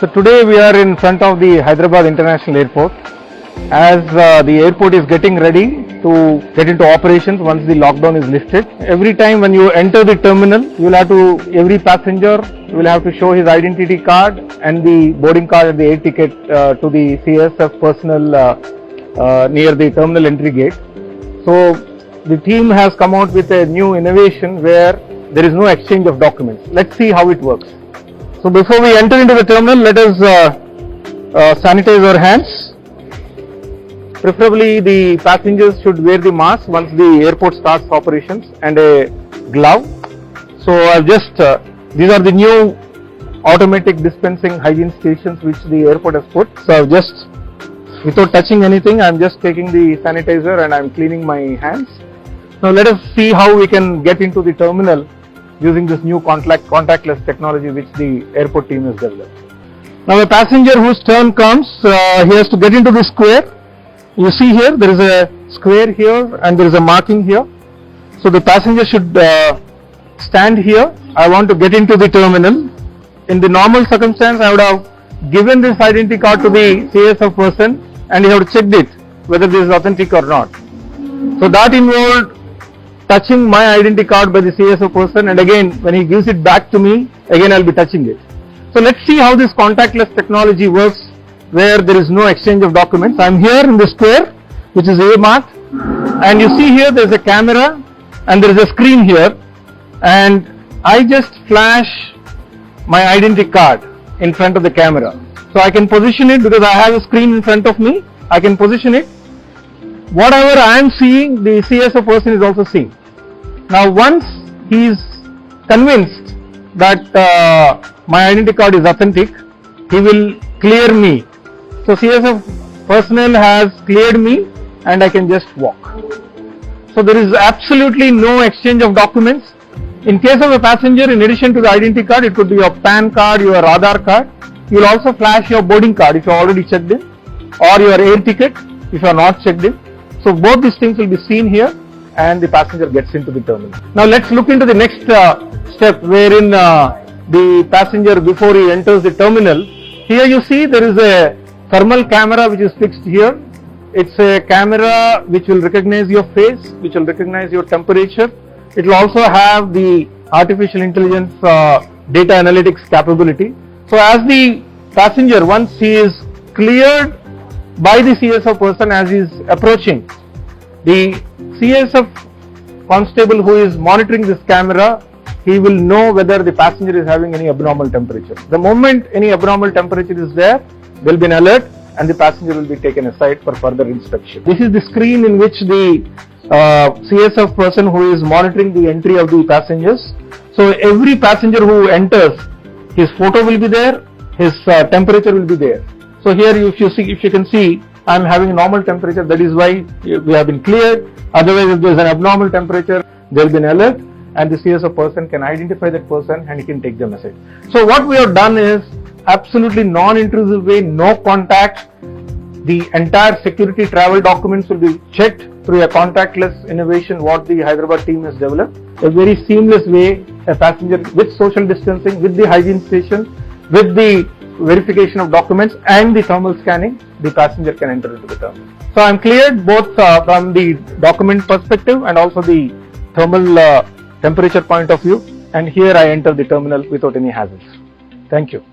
So today we are in front of the Hyderabad International Airport as the airport is getting ready to get into operations once the lockdown is lifted. Every time when you enter the terminal, you will have to, every passenger will have to show his identity card and the boarding card and the air ticket to the CSF personnel near the terminal entry gate. So the team has come out with a new innovation where there is no exchange of documents. Let's see how it works. So before we enter into the terminal, let us sanitize our hands. Preferably the passengers should wear the mask once the airport starts operations and a glove. So I've just, these are the new automatic dispensing hygiene stations which the airport has put. So I've just, without touching anything, I'm just taking the sanitizer and I'm cleaning my hands. Now let us see how we can get into the terminal using this new contactless technology which the airport team has developed. Now a passenger whose turn comes, he has to get into the square. You see here, there is a square here and there is a marking here. So the passenger should stand here. I want to get into the terminal. In the normal circumstance, I would have given this identity card to the CSF person and he would have checked it whether this is authentic or not. So that involved touching my identity card by the CSF person, and again when he gives it back to me, again I'll be touching it. So let's see how this contactless technology works where there is no exchange of documents. I'm here in the square which is A marked, and you see here there is a camera and there is a screen here, and I just flash my identity card in front of the camera. So I can position it because I have a screen in front of me. I can position it. Whatever I am seeing, the CSF person is also seeing. Now once he is convinced that my identity card is authentic, he will clear me. So CSF personnel has cleared me and I can just walk. So there is absolutely no exchange of documents. In case of a passenger, in addition to the identity card, it could be your PAN card, your Aadhaar card. You will also flash your boarding card if you are already checked in, or your air ticket if you are not checked in. So both these things will be seen here and the passenger gets into the terminal. Now let's look into the next step wherein the passenger, before he enters the terminal, here you see there is a thermal camera which is fixed here. It's a camera which will recognize your face, which will recognize your temperature. It will also have the artificial intelligence data analytics capability. So as the passenger, once he is cleared by the CSF person as he is approaching, the CSF constable who is monitoring this camera, he will know whether the passenger is having any abnormal temperature. The moment any abnormal temperature is there will be an alert and the passenger will be taken aside for further inspection. This is the screen in which the CSF person who is monitoring the entry of the passengers. So every passenger who enters, his photo will be there, his temperature will be there. So here if you can see, I am having a normal temperature, that is why we have been cleared. Otherwise, if there is an abnormal temperature, there will be an alert and the CSF person can identify that person and he can take the message. So what we have done is absolutely non-intrusive way, no contact. The entire security travel documents will be checked through a contactless innovation what the Hyderabad team has developed. A very seamless way, a passenger with social distancing, with the hygiene station, with the verification of documents and the thermal scanning, the passenger can enter into the terminal. So I am cleared both from the document perspective and also the thermal temperature point of view, and here I enter the terminal without any hazards. Thank you.